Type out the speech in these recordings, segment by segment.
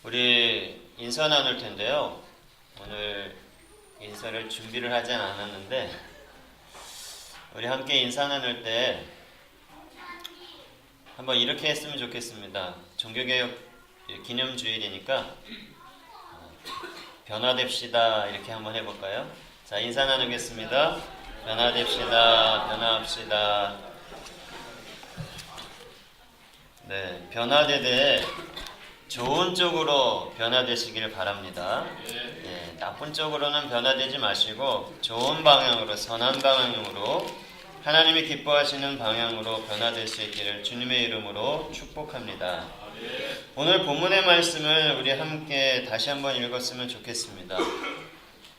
우리 인사 나눌 텐데요. 오늘 인사를 준비를 하진 않았는데 우리 함께 인사 나눌 때 한번 이렇게 했으면 좋겠습니다. 종교개혁 기념주일이니까 변화됩시다 이렇게 한번 해볼까요? 자, 인사 나누겠습니다. 변화됩시다. 변화합시다. 네, 변화되되 좋은 쪽으로 변화되시길 바랍니다. 네, 나쁜 쪽으로는 변화되지 마시고 좋은 방향으로, 선한 방향으로, 하나님이 기뻐하시는 방향으로 변화될 수 있기를 주님의 이름으로 축복합니다. 오늘 본문의 말씀을 우리 함께 다시 한번 읽었으면 좋겠습니다.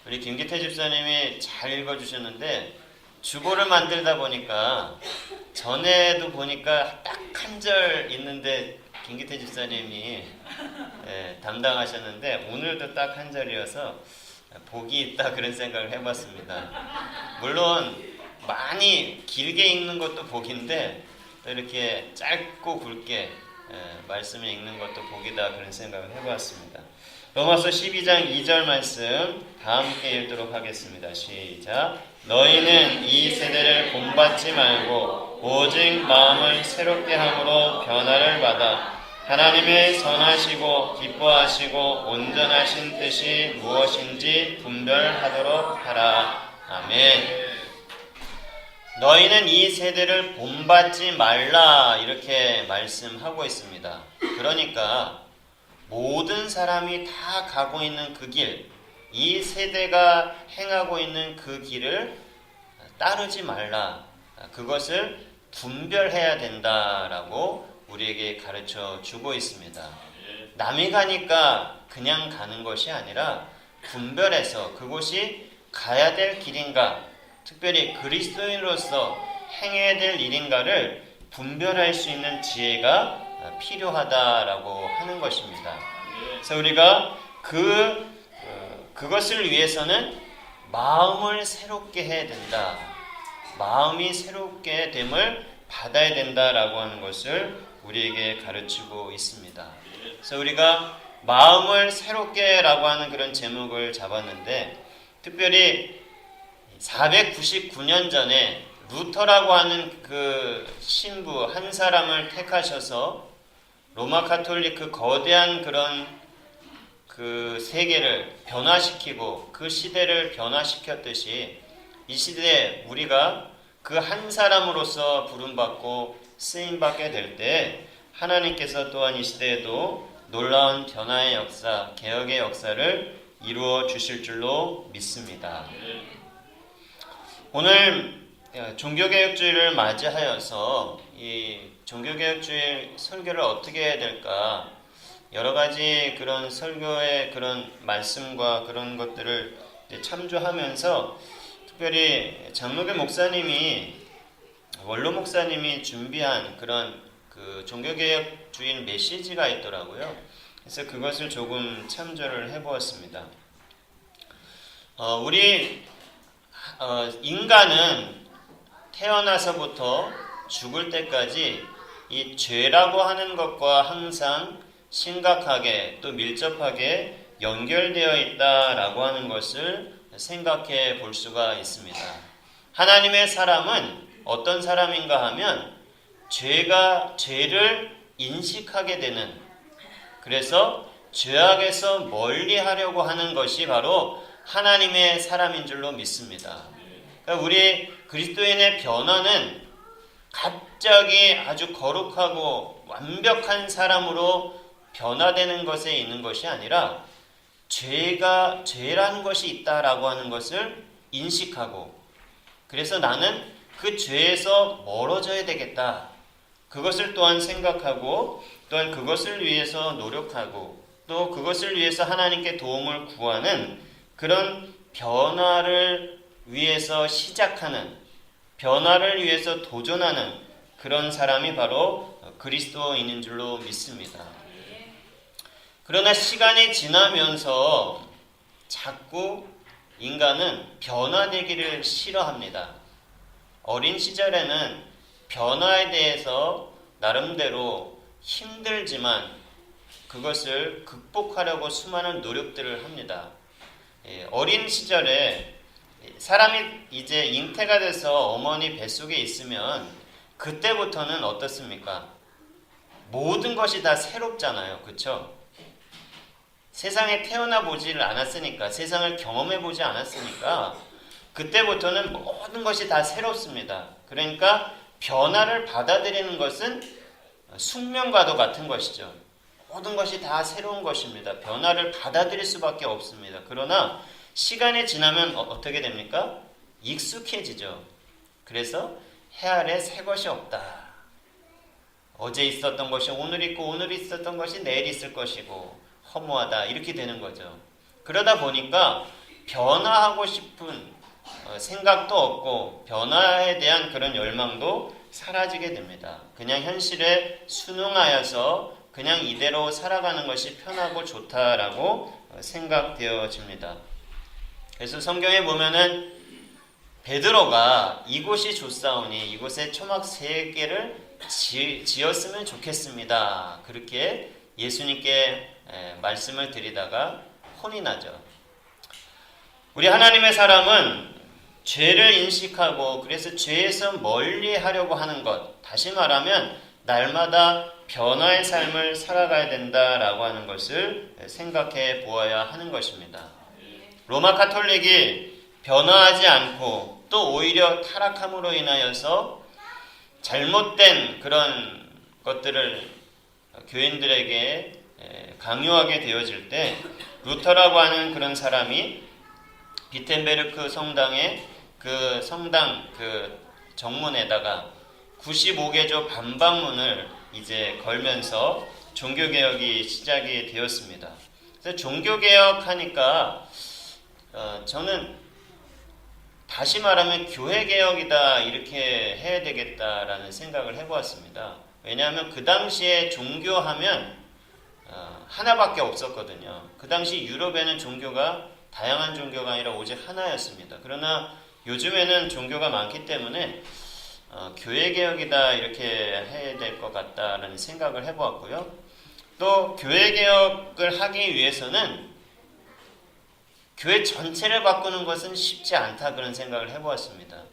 우리 김기태 집사님이 잘 읽어주셨는데 주보를 만들다 보니까 전에도 보니까 딱 한 절 있는데 김기태 집사님이 담당하셨는데 오늘도 딱 한 절이어서 복이 있다 그런 생각을 해봤습니다. 물론 많이 길게 읽는 것도 복인데 또 이렇게 짧고 굵게 말씀을 읽는 것도 복이다 그런 생각을 해봤습니다. 로마서 12장 2절 말씀 다 함께 읽도록 하겠습니다. 시작. 너희는 이 세대를 본받지 말고 오직 마음을 새롭게 함으로 변화를 받아 하나님의 선하시고 기뻐하시고 온전하신 뜻이 무엇인지 분별하도록 하라. 아멘. 너희는 이 세대를 본받지 말라 이렇게 말씀하고 있습니다. 그러니까 모든 사람이 다 가고 있는 그 길, 이 세대가 행하고 있는 그 길을 따르지 말라. 그것을 분별해야 된다라고 우리에게 가르쳐 주고 있습니다. 남이 가니까 그냥 가는 것이 아니라 분별해서 그곳이 가야 될 길인가, 특별히 그리스도인으로서 행해야 될 일인가를 분별할 수 있는 지혜가 필요하다라고 하는 것입니다. 그래서 우리가 그것을 위해서는 마음을 새롭게 해야 된다. 마음이 새롭게 됨을 받아야 된다라고 하는 것을 우리에게 가르치고 있습니다. 그래서 우리가 마음을 새롭게라고 하는 그런 제목을 잡았는데 특별히 499년 전에 루터라고 하는 그 신부 한 사람을 택하셔서 로마 카톨릭 그 거대한 그런 그 세계를 변화시키고 그 시대를 변화시켰듯이 이 시대에 우리가 그 한 사람으로서 부름받고 쓰임받게 될 때 하나님께서 또한 이 시대에도 놀라운 변화의 역사, 개혁의 역사를 이루어 주실 줄로 믿습니다. 오늘 종교개혁주의를 맞이하여서 이 종교개혁주의 설교를 어떻게 해야 될까 여러 가지 그런 설교의 그런 말씀과 그런 것들을 참조하면서 특별히 장로교 목사님이 원로 목사님이 준비한 그런 그 종교개혁주의 메시지가 있더라고요. 그래서 그것을 조금 참조를 해보았습니다. 우리 인간은 태어나서부터 죽을 때까지 이 죄라고 하는 것과 항상 심각하게 또 밀접하게 연결되어 있다라고 하는 것을 생각해 볼 수가 있습니다. 하나님의 사람은 어떤 사람인가 하면 죄를 인식하게 되는, 그래서 죄악에서 멀리 하려고 하는 것이 바로 하나님의 사람인 줄로 믿습니다. 그러니까 우리 그리스도인의 변화는 갑자기 아주 거룩하고 완벽한 사람으로 변화되는 것에 있는 것이 아니라 죄라는 것이 있다라고 하는 것을 인식하고, 그래서 나는 그 죄에서 멀어져야 되겠다. 그것을 또한 생각하고 또한 그것을 위해서 노력하고 또 그것을 위해서 하나님께 도움을 구하는 그런 변화를 위해서 시작하는, 변화를 위해서 도전하는 그런 사람이 바로 그리스도인인 줄로 믿습니다. 그러나 시간이 지나면서 자꾸 인간은 변화되기를 싫어합니다. 어린 시절에는 변화에 대해서 나름대로 힘들지만 그것을 극복하려고 수많은 노력들을 합니다. 어린 시절에 사람이 이제 잉태가 돼서 어머니 뱃속에 있으면 그때부터는 어떻습니까? 모든 것이 다 새롭잖아요. 그렇죠? 세상에 태어나 보지를 않았으니까, 세상을 경험해 보지 않았으니까 그때부터는 모든 것이 다 새롭습니다. 그러니까 변화를 받아들이는 것은 숙명과도 같은 것이죠. 모든 것이 다 새로운 것입니다. 변화를 받아들일 수밖에 없습니다. 그러나 시간이 지나면 어떻게 됩니까? 익숙해지죠. 그래서 해 아래 새 것이 없다. 어제 있었던 것이 오늘 있고 오늘 있었던 것이 내일 있을 것이고 허무하다. 이렇게 되는 거죠. 그러다 보니까 변화하고 싶은 생각도 없고 변화에 대한 그런 열망도 사라지게 됩니다. 그냥 현실에 순응하여서 그냥 이대로 살아가는 것이 편하고 좋다라고 생각되어집니다. 그래서 성경에 보면은 베드로가 이곳이 좋사오니 이곳에 초막 3개를 지었으면 좋겠습니다. 그렇게 예수님께 말씀을 드리다가 혼이 나죠. 우리 하나님의 사람은 죄를 인식하고 그래서 죄에서 멀리 하려고 하는 것, 다시 말하면 날마다 변화의 삶을 살아가야 된다라고 하는 것을 생각해 보아야 하는 것입니다. 로마 가톨릭이 변화하지 않고 또 오히려 타락함으로 인하여서 잘못된 그런 것들을 교인들에게 강요하게 되어질 때 루터라고 하는 그런 사람이 비텐베르크 성당의 그 성당 그 정문에다가 95개조 반박문을 이제 걸면서 종교개혁이 시작이 되었습니다. 그래서 종교개혁하니까 저는 다시 말하면 교회개혁이다 이렇게 해야 되겠다라는 생각을 해보았습니다. 왜냐하면 그 당시에 종교하면 하나밖에 없었거든요. 그 당시 유럽에는 종교가 다양한 종교가 아니라 오직 하나였습니다. 그러나 요즘에는 종교가 많기 때문에 교회개혁이다 이렇게 해야 될 것 같다라는 생각을 해보았고요. 또 교회개혁을 하기 위해서는 교회 전체를 바꾸는 것은 쉽지 않다 그런 생각을 해보았습니다.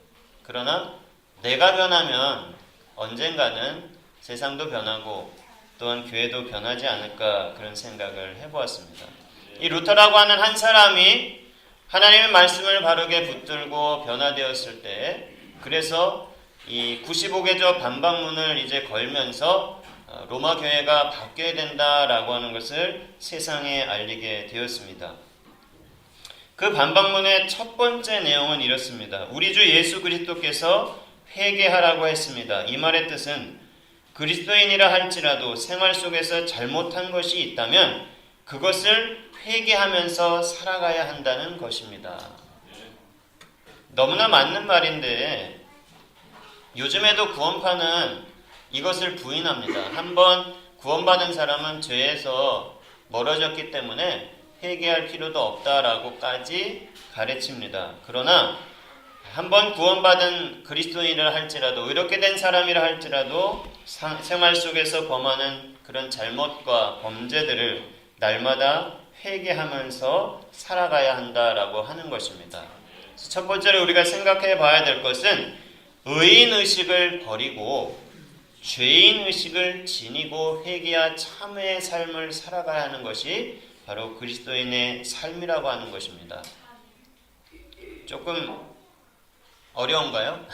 그러나 내가 변하면 언젠가는 세상도 변하고 또한 교회도 변하지 않을까 그런 생각을 해보았습니다. 이 루터라고 하는 한 사람이 하나님의 말씀을 바르게 붙들고 변화되었을 때 그래서 이 95개조 반박문을 이제 걸면서 로마 교회가 바뀌어야 된다라고 하는 것을 세상에 알리게 되었습니다. 그 반박문의 첫 번째 내용은 이렇습니다. 우리 주 예수 그리스도께서 회개하라고 했습니다. 이 말의 뜻은 그리스도인이라 할지라도 생활 속에서 잘못한 것이 있다면 그것을 회개하면서 살아가야 한다는 것입니다. 너무나 맞는 말인데 요즘에도 구원파는 이것을 부인합니다. 한번 구원받은 사람은 죄에서 멀어졌기 때문에 회개할 필요도 없다라고까지 가르칩니다. 그러나 한번 구원받은 그리스도인이라 할지라도 의롭게 된 사람이라 할지라도 생활 속에서 범하는 그런 잘못과 범죄들을 날마다 회개하면서 살아가야 한다라고 하는 것입니다. 첫 번째로 우리가 생각해 봐야 될 것은 의인의식을 버리고 죄인의식을 지니고 회개와 참회의 삶을 살아가야 하는 것이 바로 그리스도인의 삶이라고 하는 것입니다. 조금 어려운가요?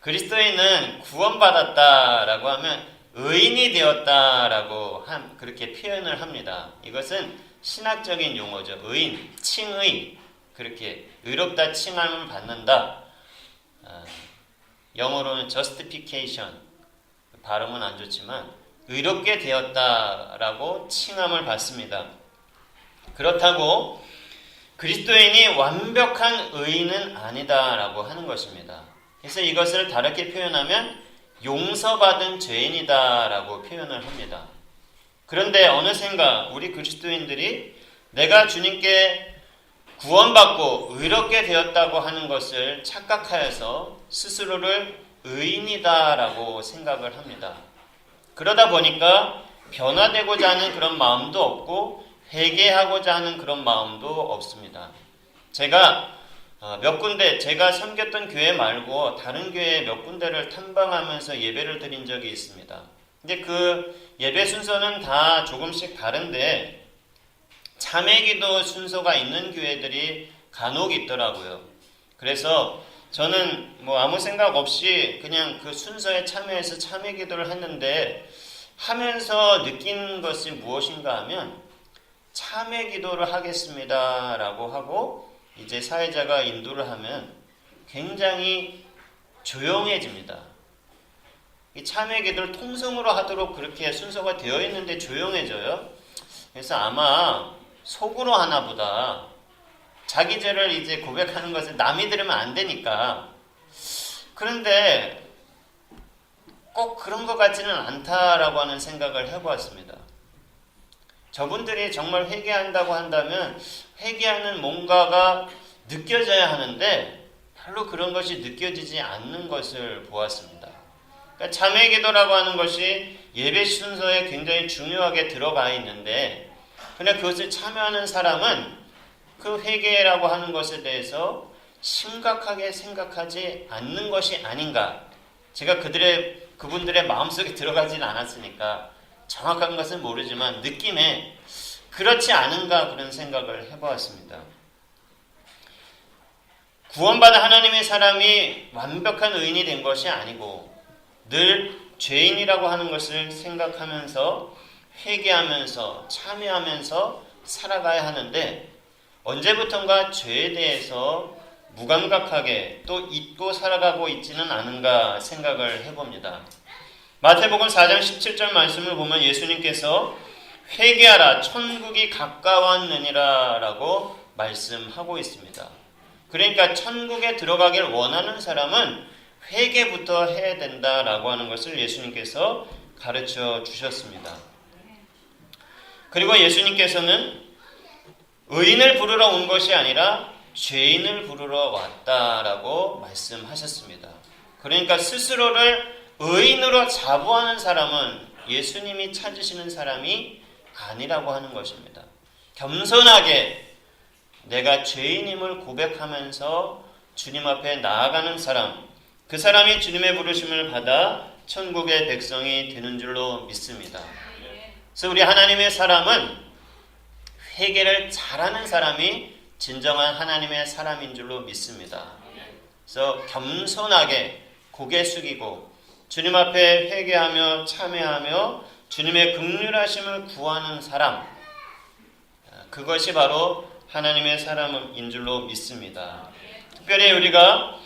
그리스도인은 구원받았다라고 하면 의인이 되었다라고 그렇게 표현을 합니다. 이것은 신학적인 용어죠. 의인, 칭의, 그렇게 의롭다 칭함을 받는다. 영어로는 justification, 발음은 안 좋지만 의롭게 되었다라고 칭함을 받습니다. 그렇다고 그리스도인이 완벽한 의인은 아니다라고 하는 것입니다. 그래서 이것을 다르게 표현하면 용서받은 죄인이다라고 표현을 합니다. 그런데 어느샌가 우리 그리스도인들이 내가 주님께 구원받고 의롭게 되었다고 하는 것을 착각하여서 스스로를 의인이다라고 생각을 합니다. 그러다 보니까 변화되고자 하는 그런 마음도 없고 회개하고자 하는 그런 마음도 없습니다. 제가 몇 군데 제가 섬겼던 교회 말고 다른 교회 몇 군데를 탐방하면서 예배를 드린 적이 있습니다. 근데 그 예배 순서는 다 조금씩 다른데 참회기도 순서가 있는 교회들이 간혹 있더라고요. 그래서 저는 뭐 아무 생각 없이 그냥 그 순서에 참여해서 참회기도를 했는데 하면서 느낀 것이 무엇인가 하면 참회기도를 하겠습니다 라고 하고 이제 사회자가 인도를 하면 굉장히 조용해집니다. 이 참회기도를 통성으로 하도록 그렇게 순서가 되어 있는데 조용해져요. 그래서 아마 속으로 하나 보다. 자기 죄를 이제 고백하는 것을 남이 들으면 안 되니까. 그런데 꼭 그런 것 같지는 않다라고 하는 생각을 해보았습니다. 저분들이 정말 회개한다고 한다면 회개하는 뭔가가 느껴져야 하는데 별로 그런 것이 느껴지지 않는 것을 보았습니다. 그러니까 참회기도라고 하는 것이 예배 순서에 굉장히 중요하게 들어가 있는데 그러나 그것을 참여하는 사람은 그 회개라고 하는 것에 대해서 심각하게 생각하지 않는 것이 아닌가. 제가 그분들의 마음속에 들어가지는 않았으니까 정확한 것은 모르지만 느낌에 그렇지 않은가 그런 생각을 해보았습니다. 구원받은 하나님의 사람이 완벽한 의인이 된 것이 아니고 늘 죄인이라고 하는 것을 생각하면서 회개하면서 참여하면서 살아가야 하는데 언제부턴가 죄에 대해서 무감각하게 또 잊고 살아가고 있지는 않은가 생각을 해봅니다. 마태복음 4장 17절 말씀을 보면 예수님께서 회개하라 천국이 가까웠느니라 라고 말씀하고 있습니다. 그러니까 천국에 들어가길 원하는 사람은 회개부터 해야 된다라고 하는 것을 예수님께서 가르쳐 주셨습니다. 그리고 예수님께서는 의인을 부르러 온 것이 아니라 죄인을 부르러 왔다라고 말씀하셨습니다. 그러니까 스스로를 의인으로 자부하는 사람은 예수님이 찾으시는 사람이 아니라고 하는 것입니다. 겸손하게 내가 죄인임을 고백하면서 주님 앞에 나아가는 사람, 그 사람이 주님의 부르심을 받아 천국의 백성이 되는 줄로 믿습니다. 그래서 우리 하나님의 사람은 회개를 잘하는 사람이 진정한 하나님의 사람인 줄로 믿습니다. 그래서 겸손하게 고개 숙이고 주님 앞에 회개하며 참회하며 주님의 긍휼하심을 구하는 사람, 그것이 바로 하나님의 사람인 줄로 믿습니다. 특별히 우리가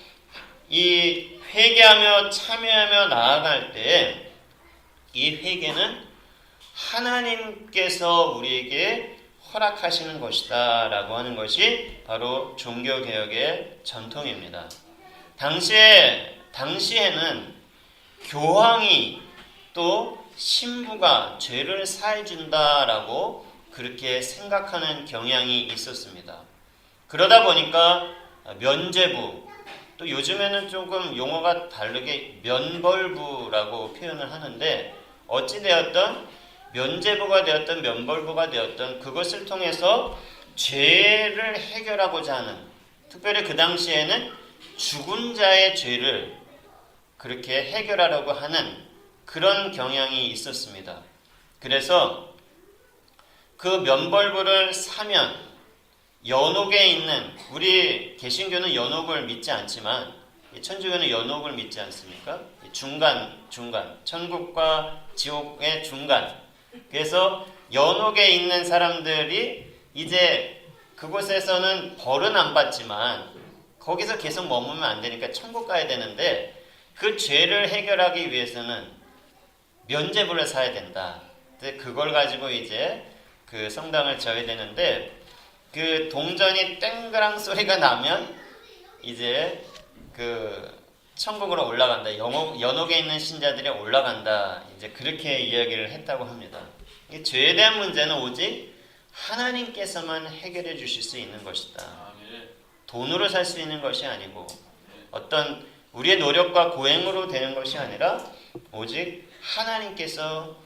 이 회개하며 참여하며 나아갈 때 이 회개는 하나님께서 우리에게 허락하시는 것이다 라고 하는 것이 바로 종교개혁의 전통입니다. 당시에는 교황이 또 신부가 죄를 사해준다라고 그렇게 생각하는 경향이 있었습니다. 그러다 보니까 면죄부, 또 요즘에는 조금 용어가 다르게 면벌부라고 표현을 하는데 어찌되었던 면죄부가 되었던 면벌부가 되었던 그것을 통해서 죄를 해결하고자 하는, 특별히 그 당시에는 죽은 자의 죄를 그렇게 해결하려고 하는 그런 경향이 있었습니다. 그래서 그 면벌부를 사면 연옥에 있는, 우리 개신교는 연옥을 믿지 않지만 천주교는 연옥을 믿지 않습니까? 중간, 천국과 지옥의 중간. 그래서 연옥에 있는 사람들이 이제 그곳에서는 벌은 안 받지만 거기서 계속 머무면 안 되니까 천국 가야 되는데 그 죄를 해결하기 위해서는 면죄부를 사야 된다. 그걸 가지고 이제 그 성당을 져야 되는데 그 동전이 땡그랑 소리가 나면 이제 그 천국으로 올라간다. 연옥에 있는 신자들이 올라간다. 이제 그렇게 이야기를 했다고 합니다. 이 죄에 대한 문제는 오직 하나님께서만 해결해 주실 수 있는 것이다. 돈으로 살 수 있는 것이 아니고 어떤 우리의 노력과 고행으로 되는 것이 아니라 오직 하나님께서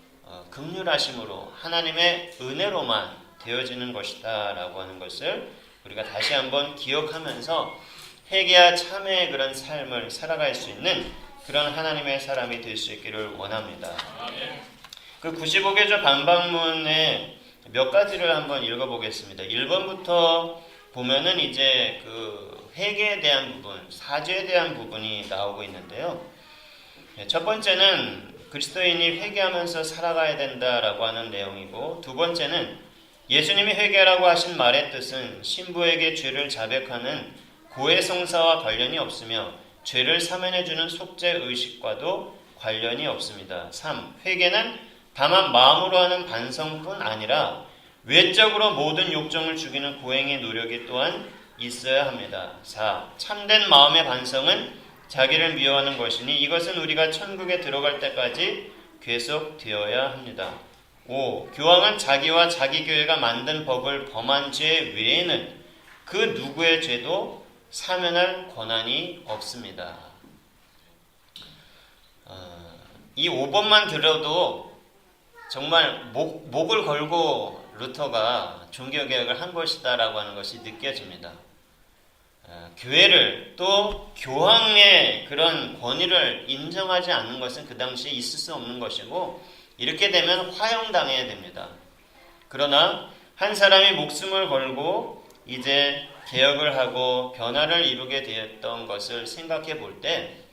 긍휼하심으로 하나님의 은혜로만 되어지는 것이다 라고 하는 것을 우리가 다시 한번 기억하면서 회개와 참회의 그런 삶을 살아갈 수 있는 그런 하나님의 사람이 될 수 있기를 원합니다. 그 95개조 반박문의 몇 가지를 한번 읽어보겠습니다. 1번부터 보면은 이제 그 회개에 대한 부분, 사죄에 대한 부분이 나오고 있는데요. 첫 번째는 그리스도인이 회개하면서 살아가야 된다라고 하는 내용이고, 두 번째는 예수님이 회개라고 하신 말의 뜻은 신부에게 죄를 자백하는 고해성사와 관련이 없으며 죄를 사면해주는 속죄의식과도 관련이 없습니다. 3. 회개는 다만 마음으로 하는 반성뿐 아니라 외적으로 모든 욕정을 죽이는 고행의 노력이 또한 있어야 합니다. 4. 참된 마음의 반성은 자기를 미워하는 것이니 이것은 우리가 천국에 들어갈 때까지 계속되어야 합니다. 5. 교황은 자기와 자기 교회가 만든 법을 범한 죄 외에는 그 누구의 죄도 사면할 권한이 없습니다. 이 5번만 들어도 정말 목을 걸고 루터가 종교개혁을 한 것이다라고 하는 것이 느껴집니다. 교회를 또 교황의 그런 권위를 인정하지 않는 것은 그 당시에 있을 수 없는 것이고, 이렇게 되면 화형당해야 됩니다. 그러나 한 사람이 목숨을 걸고 이제 개혁을 하고 변화를 이루게 되었던 것을 생각해 볼 때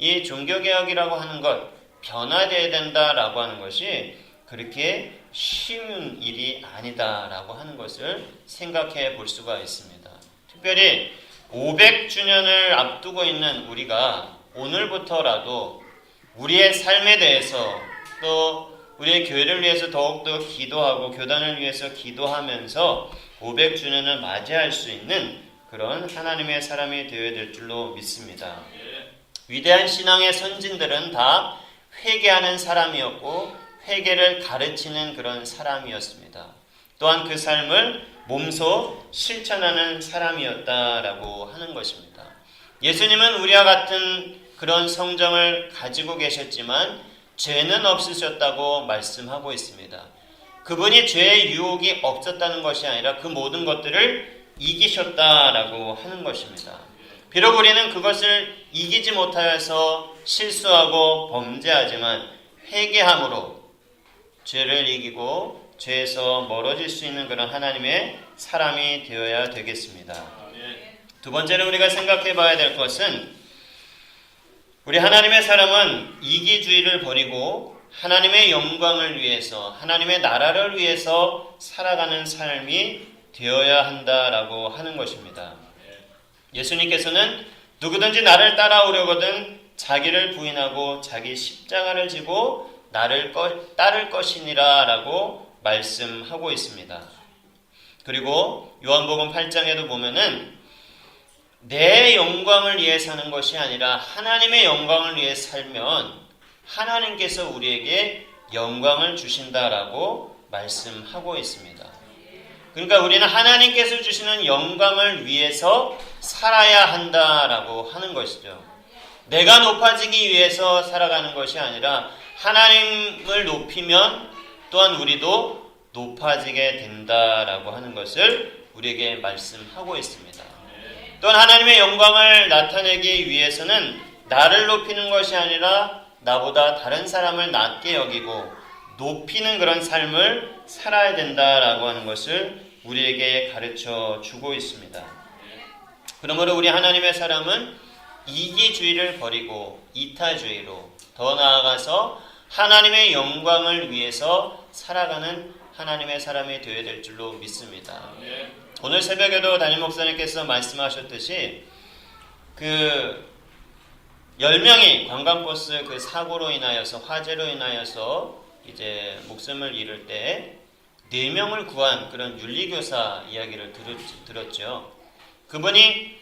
이 종교개혁이라고 하는 것, 변화되어야 된다라고 하는 것이 그렇게 쉬운 일이 아니다라고 하는 것을 생각해 볼 수가 있습니다. 특별히 500주년을 앞두고 있는 우리가 오늘부터라도 우리의 삶에 대해서 또 우리의 교회를 위해서 더욱더 기도하고 교단을 위해서 기도하면서 500주년을 맞이할 수 있는 그런 하나님의 사람이 되어야 될 줄로 믿습니다. 위대한 신앙의 선진들은 다 회개하는 사람이었고 회개를 가르치는 그런 사람이었습니다. 또한 그 삶을 몸소 실천하는 사람이었다라고 하는 것입니다. 예수님은 우리와 같은 그런 성정을 가지고 계셨지만 죄는 없으셨다고 말씀하고 있습니다. 그분이 죄의 유혹이 없었다는 것이 아니라 그 모든 것들을 이기셨다라고 하는 것입니다. 비록 우리는 그것을 이기지 못하여서 실수하고 범죄하지만 회개함으로 죄를 이기고 죄에서 멀어질 수 있는 그런 하나님의 사람이 되어야 되겠습니다. 두 번째로 우리가 생각해 봐야 될 것은 우리 하나님의 사람은 이기주의를 버리고 하나님의 영광을 위해서 하나님의 나라를 위해서 살아가는 삶이 되어야 한다라고 하는 것입니다. 예수님께서는 누구든지 나를 따라오려거든 자기를 부인하고 자기 십자가를 지고 나를 따를 것이니라 라고 말씀하고 있습니다. 그리고 요한복음 8장에도 보면은 내 영광을 위해 사는 것이 아니라 하나님의 영광을 위해 살면 하나님께서 우리에게 영광을 주신다라고 말씀하고 있습니다. 그러니까 우리는 하나님께서 주시는 영광을 위해서 살아야 한다라고 하는 것이죠. 내가 높아지기 위해서 살아가는 것이 아니라 하나님을 높이면 또한 우리도 높아지게 된다라고 하는 것을 우리에게 말씀하고 있습니다. 또한 하나님의 영광을 나타내기 위해서는 나를 높이는 것이 아니라 나보다 다른 사람을 낮게 여기고 높이는 그런 삶을 살아야 된다라고 하는 것을 우리에게 가르쳐 주고 있습니다. 그러므로 우리 하나님의 사람은 이기주의를 버리고 이타주의로 더 나아가서 하나님의 영광을 위해서 살아가는 하나님의 사람이 되어야 될 줄로 믿습니다. 오늘 새벽에도 담임 목사님께서 말씀하셨듯이 그 10명이 관광버스 그 사고로 인하여서 화재로 인하여서 이제 목숨을 잃을 때 4명을 구한 그런 윤리교사 이야기를 들었죠. 그분이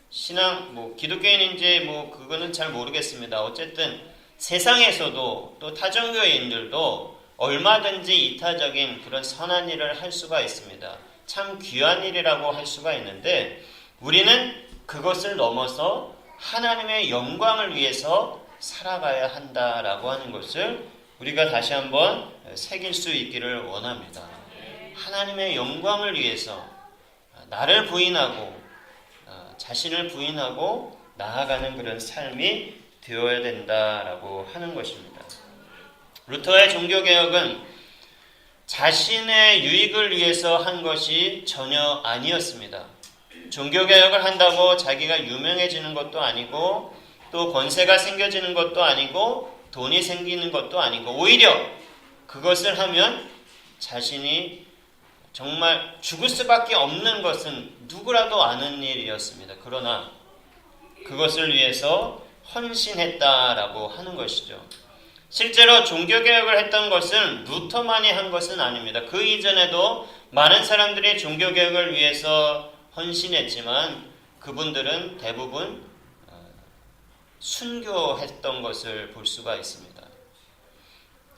신앙 기독교인인지 그거는 잘 모르겠습니다. 어쨌든 세상에서도 또 타종교인들도 얼마든지 이타적인 그런 선한 일을 할 수가 있습니다. 참 귀한 일이라고 할 수가 있는데 우리는 그것을 넘어서 하나님의 영광을 위해서 살아가야 한다라고 하는 것을 우리가 다시 한번 새길 수 있기를 원합니다. 하나님의 영광을 위해서 나를 부인하고 자신을 부인하고 나아가는 그런 삶이 되어야 된다라고 하는 것입니다. 루터의 종교개혁은 자신의 유익을 위해서 한 것이 전혀 아니었습니다. 종교개혁을 한다고 자기가 유명해지는 것도 아니고 또 권세가 생겨지는 것도 아니고 돈이 생기는 것도 아니고 오히려 그것을 하면 자신이 정말 죽을 수밖에 없는 것은 누구라도 아는 일이었습니다. 그러나 그것을 위해서 헌신했다라고 하는 것이죠. 실제로 종교개혁을 했던 것은 루터만이 한 것은 아닙니다. 그 이전에도 많은 사람들이 종교개혁을 위해서 헌신했지만 그분들은 대부분 순교했던 것을 볼 수가 있습니다.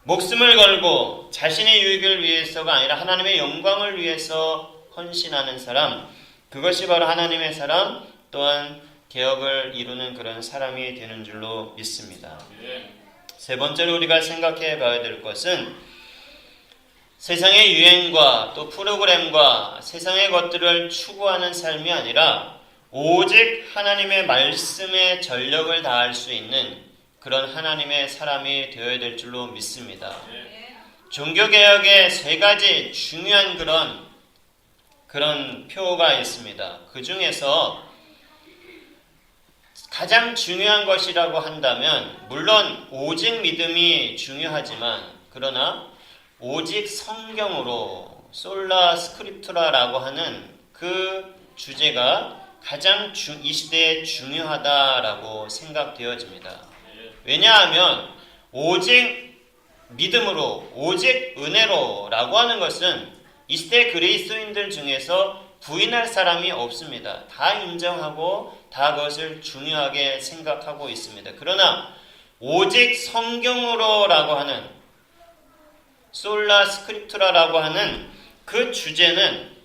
목숨을 걸고 자신의 유익을 위해서가 아니라 하나님의 영광을 위해서 헌신하는 사람, 그것이 바로 하나님의 사람 또한 개혁을 이루는 그런 사람이 되는 줄로 믿습니다. 세 번째로 우리가 생각해 봐야 될 것은 세상의 유행과 또 프로그램과 세상의 것들을 추구하는 삶이 아니라 오직 하나님의 말씀에 전력을 다할 수 있는 그런 하나님의 사람이 되어야 될 줄로 믿습니다. 종교개혁에 세 가지 중요한 그런 표가 있습니다. 그 중에서 가장 중요한 것이라고 한다면 물론 오직 믿음이 중요하지만 그러나 오직 성경으로 솔라 스크립투라라고 하는 그 주제가 가장 이 시대에 중요하다라고 생각되어집니다. 왜냐하면 오직 믿음으로 오직 은혜로라고 하는 것은 이 시대 그리스도인들 중에서 부인할 사람이 없습니다. 다 인정하고 다 그것을 중요하게 생각하고 있습니다. 그러나 오직 성경으로라고 하는 솔라 스크립투라라고 하는 그 주제는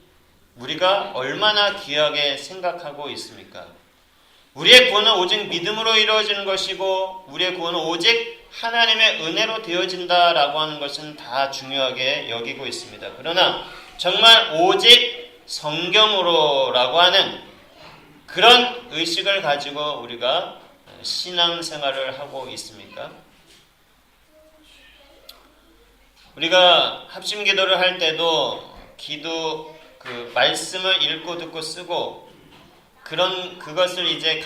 우리가 얼마나 귀하게 생각하고 있습니까? 우리의 구원은 오직 믿음으로 이루어지는 것이고 우리의 구원은 오직 하나님의 은혜로 되어진다라고 하는 것은 다 중요하게 여기고 있습니다. 그러나 정말 오직 성경으로라고 하는 그런 의식을 가지고 우리가 신앙생활을 하고 있습니까? 우리가 합심기도를 할 때도 기도 말씀을 읽고 듣고 쓰고 그것을 이제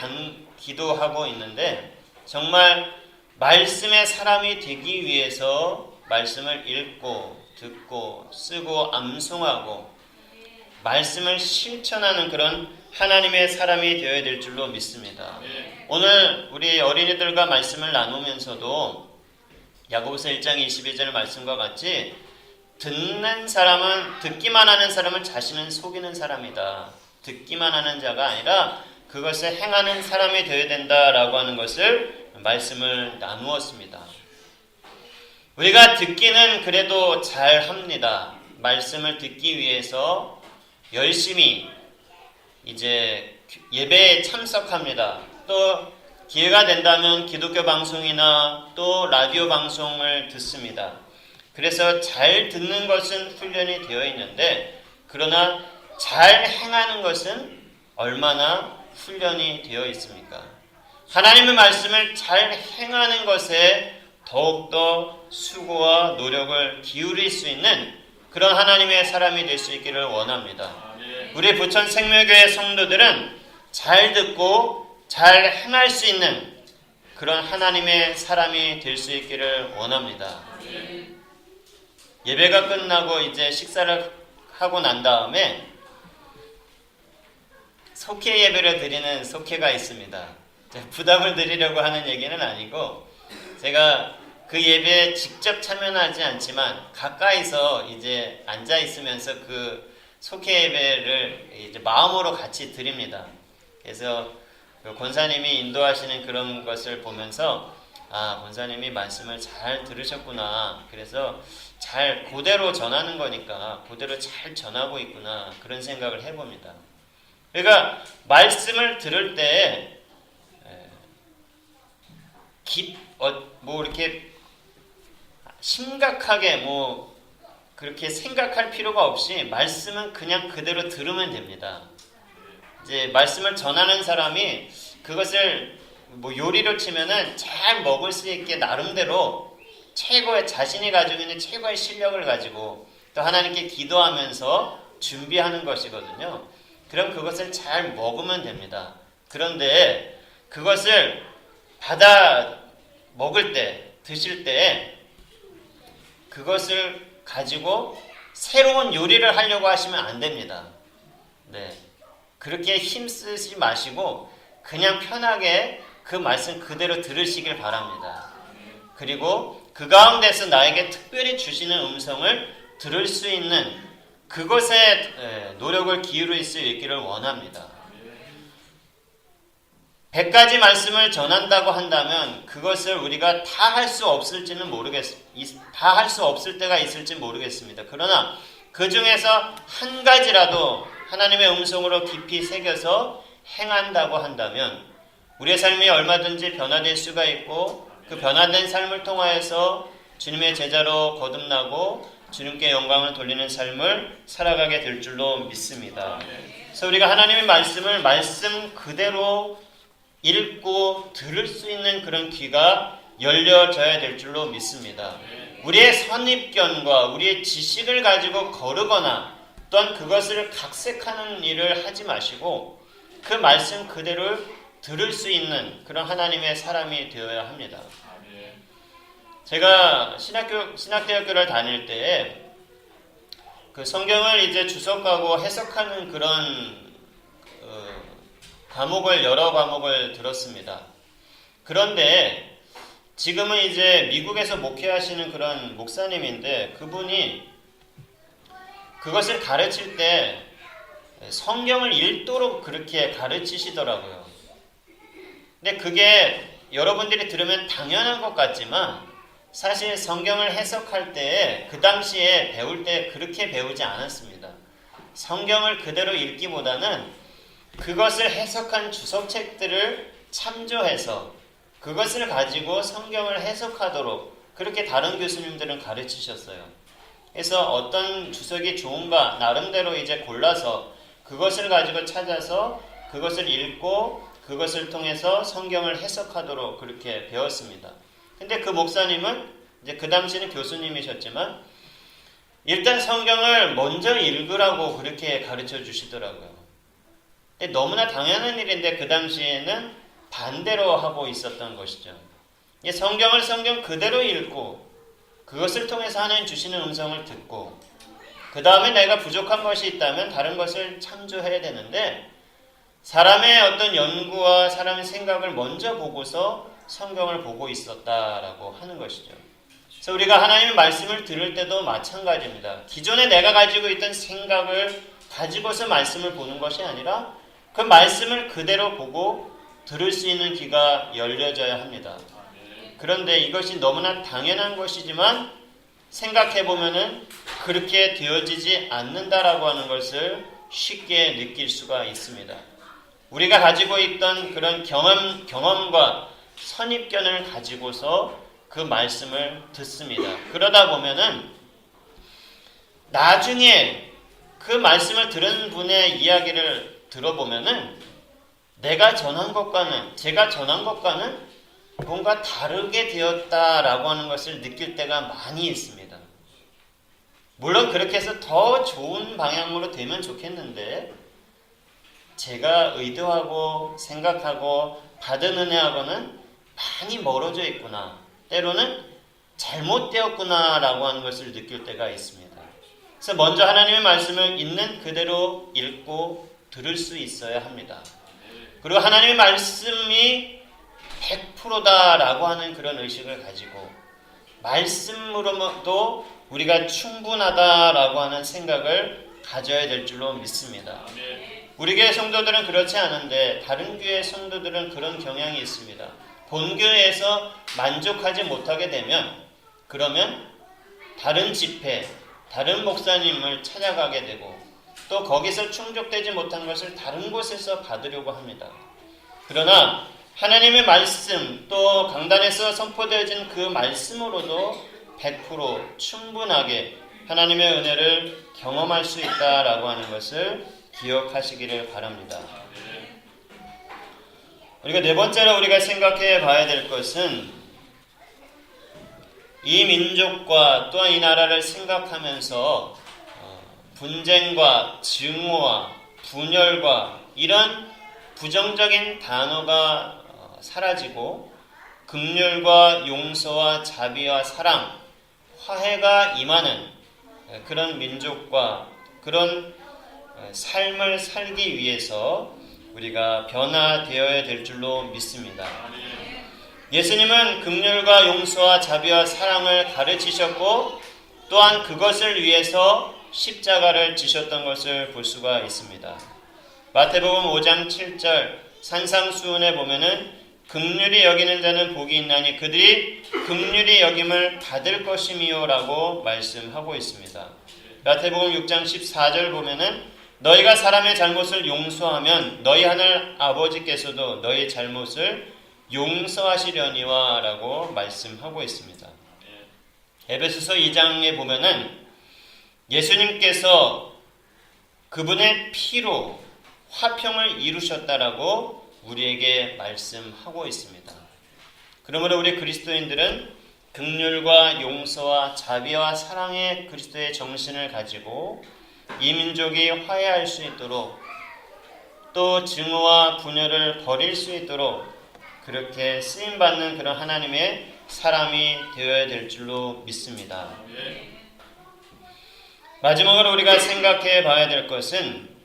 기도하고 있는데 정말 말씀의 사람이 되기 위해서 말씀을 읽고 듣고 쓰고 암송하고 말씀을 실천하는 그런 하나님의 사람이 되어야 될 줄로 믿습니다. 오늘 우리 어린이들과 말씀을 나누면서도 야고보서 1장 22절 말씀과 같이 듣기만 하는 사람은 자신은 속이는 사람이다. 듣기만 하는 자가 아니라 그것을 행하는 사람이 되어야 된다라고 하는 것을 말씀을 나누었습니다. 우리가 듣기는 그래도 잘 합니다. 말씀을 듣기 위해서 열심히 이제 예배에 참석합니다. 또 기회가 된다면 기독교 방송이나 또 라디오 방송을 듣습니다. 그래서 잘 듣는 것은 훈련이 되어 있는데 그러나 잘 행하는 것은 얼마나 훈련이 되어 있습니까? 하나님의 말씀을 잘 행하는 것에 더욱더 수고와 노력을 기울일 수 있는 그런 하나님의 사람이 될 수 있기를 원합니다. 우리 부천 생명교회 성도들은 잘 듣고 잘 행할 수 있는 그런 하나님의 사람이 될 수 있기를 원합니다. 예배가 끝나고 이제 식사를 하고 난 다음에 속회 예배를 드리는 속회가 있습니다. 부담을 드리려고 하는 얘기는 아니고 제가 그 예배에 직접 참여하지 않지만 가까이서 이제 앉아 있으면서 그 속회 예배를 이제 마음으로 같이 드립니다. 그래서 그 권사님이 인도하시는 그런 것을 보면서 권사님이 말씀을 잘 들으셨구나. 그래서 잘 그대로 전하는 거니까 그대로 잘 전하고 있구나. 그런 생각을 해봅니다. 그러니까 말씀을 들을 때 이렇게 심각하게 그렇게 생각할 필요가 없이 말씀은 그냥 그대로 들으면 됩니다. 이제 말씀을 전하는 사람이 그것을 요리로 치면은 잘 먹을 수 있게 나름대로 자신이 가지고 있는 최고의 실력을 가지고 또 하나님께 기도하면서 준비하는 것이거든요. 그럼 그것을 잘 먹으면 됩니다. 그런데 그것을 받아 먹을 때, 드실 때 그것을 가지고 새로운 요리를 하려고 하시면 안 됩니다. 네. 그렇게 힘쓰지 마시고 그냥 편하게 그 말씀 그대로 들으시길 바랍니다. 그리고 그 가운데서 나에게 특별히 주시는 음성을 들을 수 있는 그것에 노력을 기울일 수 있기를 원합니다. 100가지 말씀을 전한다고 한다면 그것을 우리가 다 할 수 없을지는 다 할 수 없을 때가 있을지 모르겠습니다. 그러나 그 중에서 한 가지라도 하나님의 음성으로 깊이 새겨서 행한다고 한다면 우리의 삶이 얼마든지 변화될 수가 있고 그 변화된 삶을 통하여서 주님의 제자로 거듭나고 주님께 영광을 돌리는 삶을 살아가게 될 줄로 믿습니다. 그래서 우리가 하나님의 말씀을 말씀 그대로 읽고 들을 수 있는 그런 귀가 열려져야 될 줄로 믿습니다. 우리의 선입견과 우리의 지식을 가지고 거르거나 또한 그것을 각색하는 일을 하지 마시고 그 말씀 그대로 들을 수 있는 그런 하나님의 사람이 되어야 합니다. 제가 신학대학교를 다닐 때에 그 성경을 이제 주석하고 해석하는 그런 여러 과목을 들었습니다. 그런데 지금은 이제 미국에서 목회하시는 그런 목사님인데 그분이 그것을 가르칠 때 성경을 읽도록 그렇게 가르치시더라고요. 근데 그게 여러분들이 들으면 당연한 것 같지만 사실 성경을 해석할 때 그 당시에 배울 때 그렇게 배우지 않았습니다. 성경을 그대로 읽기보다는 그것을 해석한 주석책들을 참조해서 그것을 가지고 성경을 해석하도록 그렇게 다른 교수님들은 가르치셨어요. 그래서 어떤 주석이 좋은가 나름대로 이제 골라서 그것을 가지고 찾아서 그것을 읽고 그것을 통해서 성경을 해석하도록 그렇게 배웠습니다. 근데 그 목사님은 이제 그 당시는 교수님이셨지만 일단 성경을 먼저 읽으라고 그렇게 가르쳐 주시더라고요. 너무나 당연한 일인데 그 당시에는 반대로 하고 있었던 것이죠. 성경을 성경 그대로 읽고 그것을 통해서 하나님 주시는 음성을 듣고 그 다음에 내가 부족한 것이 있다면 다른 것을 참조해야 되는데 사람의 어떤 연구와 사람의 생각을 먼저 보고서 성경을 보고 있었다라고 하는 것이죠. 그래서 우리가 하나님의 말씀을 들을 때도 마찬가지입니다. 기존에 내가 가지고 있던 생각을 가지고서 말씀을 보는 것이 아니라 그 말씀을 그대로 보고 들을 수 있는 귀가 열려져야 합니다. 그런데 이것이 너무나 당연한 것이지만 생각해보면은 그렇게 되어지지 않는다라고 하는 것을 쉽게 느낄 수가 있습니다. 우리가 가지고 있던 그런 경험과 선입견을 가지고서 그 말씀을 듣습니다. 그러다 보면은 나중에 그 말씀을 들은 분의 이야기를 들어보면은 제가 전한 것과는 뭔가 다르게 되었다라고 하는 것을 느낄 때가 많이 있습니다. 물론 그렇게 해서 더 좋은 방향으로 되면 좋겠는데 제가 의도하고 생각하고 받은 은혜하고는 많이 멀어져 있구나. 때로는 잘못되었구나라고 하는 것을 느낄 때가 있습니다. 그래서 먼저 하나님의 말씀을 있는 그대로 읽고 들을 수 있어야 합니다. 그리고 하나님의 말씀이 100%다라고 하는 그런 의식을 가지고 말씀으로도 우리가 충분하다라고 하는 생각을 가져야 될 줄로 믿습니다. 우리 교회 성도들은 그렇지 않은데 다른 교회 성도들은 그런 경향이 있습니다. 본교회에서 만족하지 못하게 되면 그러면 다른 집회, 다른 목사님을 찾아가게 되고 또 거기서 충족되지 못한 것을 다른 곳에서 받으려고 합니다. 그러나 하나님의 말씀 또 강단에서 선포되어진 그 말씀으로도 100% 충분하게 하나님의 은혜를 경험할 수 있다라고 하는 것을 기억하시기를 바랍니다. 그리고 네 번째로 우리가 생각해 봐야 될 것은 이 민족과 또한 이 나라를 생각하면서 분쟁과 증오와 분열과 이런 부정적인 단어가 사라지고 긍휼과 용서와 자비와 사랑, 화해가 임하는 그런 민족과 그런 삶을 살기 위해서 우리가 변화되어야 될 줄로 믿습니다. 예수님은 긍휼과 용서와 자비와 사랑을 가르치셨고 또한 그것을 위해서 십자가를 지셨던 것을 볼 수가 있습니다. 마태복음 5장 7절 산상수훈에 보면은 긍휼히 여기는 자는 복이 있나니 그들이 긍휼히 여김을 받을 것이미요 라고 말씀하고 있습니다. 마태복음 6장 14절 보면은 너희가 사람의 잘못을 용서하면 너희 하늘 아버지께서도 너희 잘못을 용서하시려니와 라고 말씀하고 있습니다. 에베소서 2장에 보면은 예수님께서 그분의 피로 화평을 이루셨다라고 우리에게 말씀하고 있습니다. 그러므로 우리 그리스도인들은 긍휼과 용서와 자비와 사랑의 그리스도의 정신을 가지고 이 민족이 화해할 수 있도록 또 증오와 분열을 버릴 수 있도록 그렇게 쓰임받는 그런 하나님의 사람이 되어야 될 줄로 믿습니다. 마지막으로 우리가 생각해 봐야 될 것은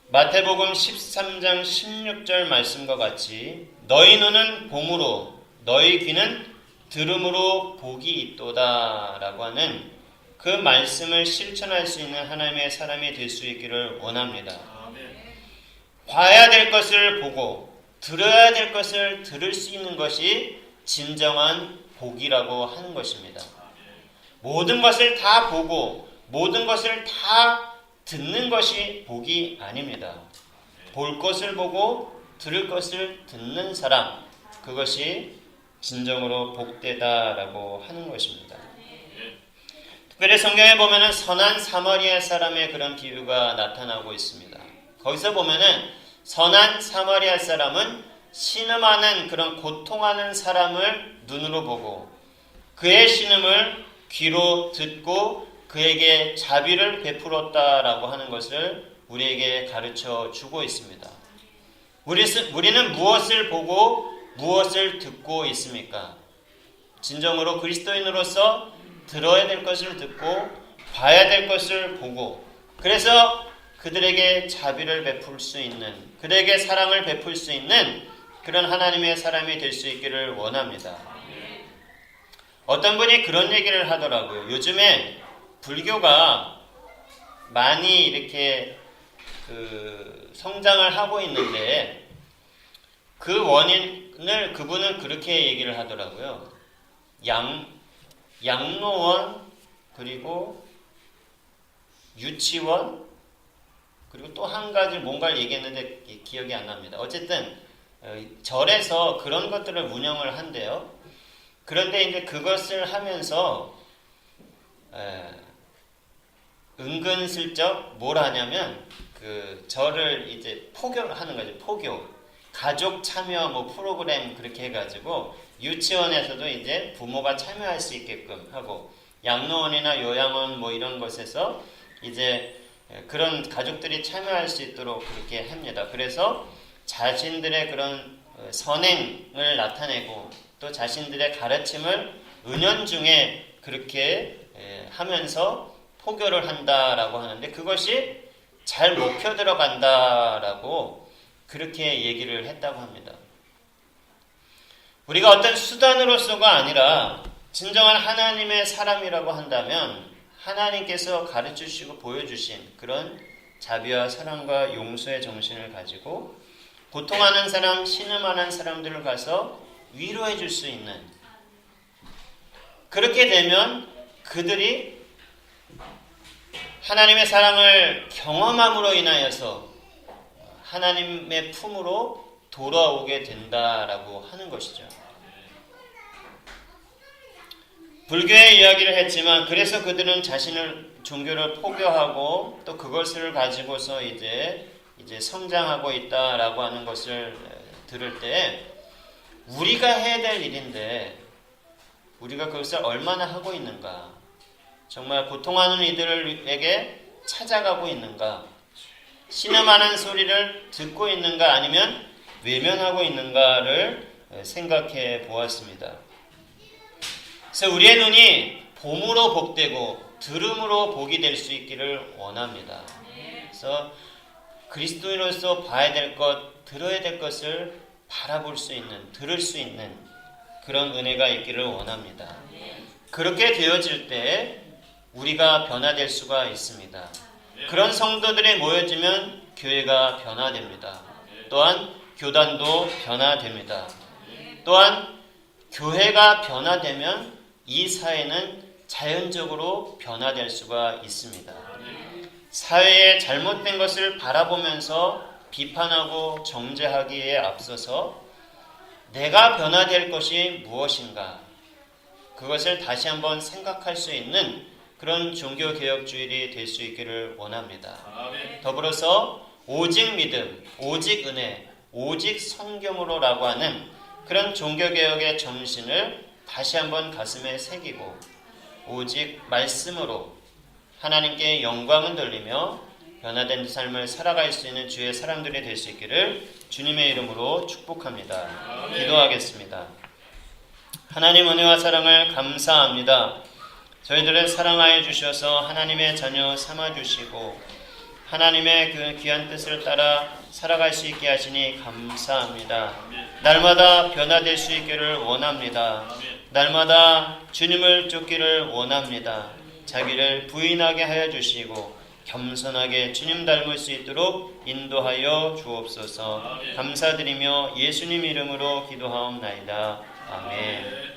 마태복음 13장 16절 말씀과 같이 너희 눈은 봄으로 너희 귀는 들음으로 복이 있도다 라고 하는 그 말씀을 실천할 수 있는 하나님의 사람이 될 수 있기를 원합니다. 봐야 될 것을 보고 들어야 될 것을 들을 수 있는 것이 진정한 복이라고 하는 것입니다. 모든 것을 다 보고 모든 것을 다 듣는 것이 복이 아닙니다. 볼 것을 보고 들을 것을 듣는 사람, 그것이 진정으로 복되다라고 하는 것입니다. 특별히 성경에 보면은 선한 사마리아 사람의 그런 비유가 나타나고 있습니다. 거기서 보면은 선한 사마리아 사람은 신음하는 그런 고통하는 사람을 눈으로 보고 그의 신음을 귀로 듣고 그에게 자비를 베풀었다라고 하는 것을 우리에게 가르쳐 주고 있습니다. 우리는 무엇을 보고 무엇을 듣고 있습니까? 진정으로 그리스도인으로서 들어야 될 것을 듣고 봐야 될 것을 보고 그래서 그들에게 자비를 베풀 수 있는 그들에게 사랑을 베풀 수 있는 그런 하나님의 사람이 될 수 있기를 원합니다. 어떤 분이 그런 얘기를 하더라고요. 요즘에 불교가 많이 이렇게 성장을 하고 있는데 그 원인을 그분은 그렇게 얘기를 하더라고요. 양로원 그리고 유치원 그리고 또 한 가지 뭔가를 얘기했는데 기억이 안 납니다. 어쨌든 절에서 그런 것들을 운영을 한대요. 그런데 이제 그것을 하면서 은근슬쩍 뭘 하냐면 그 절을 이제 포교를 하는 거죠. 포교. 가족 참여 뭐 프로그램 그렇게 해가지고 유치원에서도 이제 부모가 참여할 수 있게끔 하고 양로원이나 요양원 뭐 이런 곳에서 이제 그런 가족들이 참여할 수 있도록 그렇게 합니다. 그래서 자신들의 그런 선행을 나타내고 또 자신들의 가르침을 은연중에 그렇게 하면서 포교를 한다라고 하는데 그것이 잘 먹혀 들어간다라고 그렇게 얘기를 했다고 합니다. 우리가 어떤 수단으로서가 아니라 진정한 하나님의 사람이라고 한다면 하나님께서 가르치시고 보여주신 그런 자비와 사랑과 용서의 정신을 가지고 고통하는 사람, 신음하는 사람들을 가서 위로해 줄 수 있는 그렇게 되면 그들이 하나님의 사랑을 경험함으로 인하여서 하나님의 품으로 돌아오게 된다라고 하는 것이죠. 불교의 이야기를 했지만 그래서 그들은 자신을 종교를 포교하고 또 그것을 가지고서 이제 성장하고 있다라고 하는 것을 들을 때 우리가 해야 될 일인데 우리가 그것을 얼마나 하고 있는가? 정말 고통하는 이들에게 찾아가고 있는가? 신음하는 소리를 듣고 있는가? 아니면 외면하고 있는가를 생각해 보았습니다. 그래서 우리의 눈이 봄으로 복되고 들음으로 복이 될 수 있기를 원합니다. 그래서 그리스도인으로서 봐야 될 것, 들어야 될 것을 바라볼 수 있는, 들을 수 있는 그런 은혜가 있기를 원합니다. 그렇게 되어질 때 우리가 변화될 수가 있습니다. 그런 성도들이 모여지면 교회가 변화됩니다. 또한 교단도 변화됩니다. 또한 교회가 변화되면 이 사회는 자연적으로 변화될 수가 있습니다. 사회의 잘못된 것을 바라보면서 비판하고 정죄하기에 앞서서 내가 변화될 것이 무엇인가 그것을 다시 한번 생각할 수 있는 그런 종교개혁주일이 될 수 있기를 원합니다. 더불어서 오직 믿음, 오직 은혜, 오직 성경으로라고 하는 그런 종교개혁의 정신을 다시 한번 가슴에 새기고 오직 말씀으로 하나님께 영광을 돌리며 변화된 삶을 살아갈 수 있는 주의 사람들이 될 수 있기를 주님의 이름으로 축복합니다. 기도하겠습니다. 하나님 은혜와 사랑을 감사합니다. 저희들을 사랑하여 주셔서 하나님의 자녀 삼아주시고 하나님의 그 귀한 뜻을 따라 살아갈 수 있게 하시니 감사합니다. 날마다 변화될 수 있기를 원합니다. 날마다 주님을 쫓기를 원합니다. 자기를 부인하게 하여 주시고 겸손하게 주님 닮을 수 있도록 인도하여 주옵소서. 감사드리며 예수님 이름으로 기도하옵나이다. 아멘.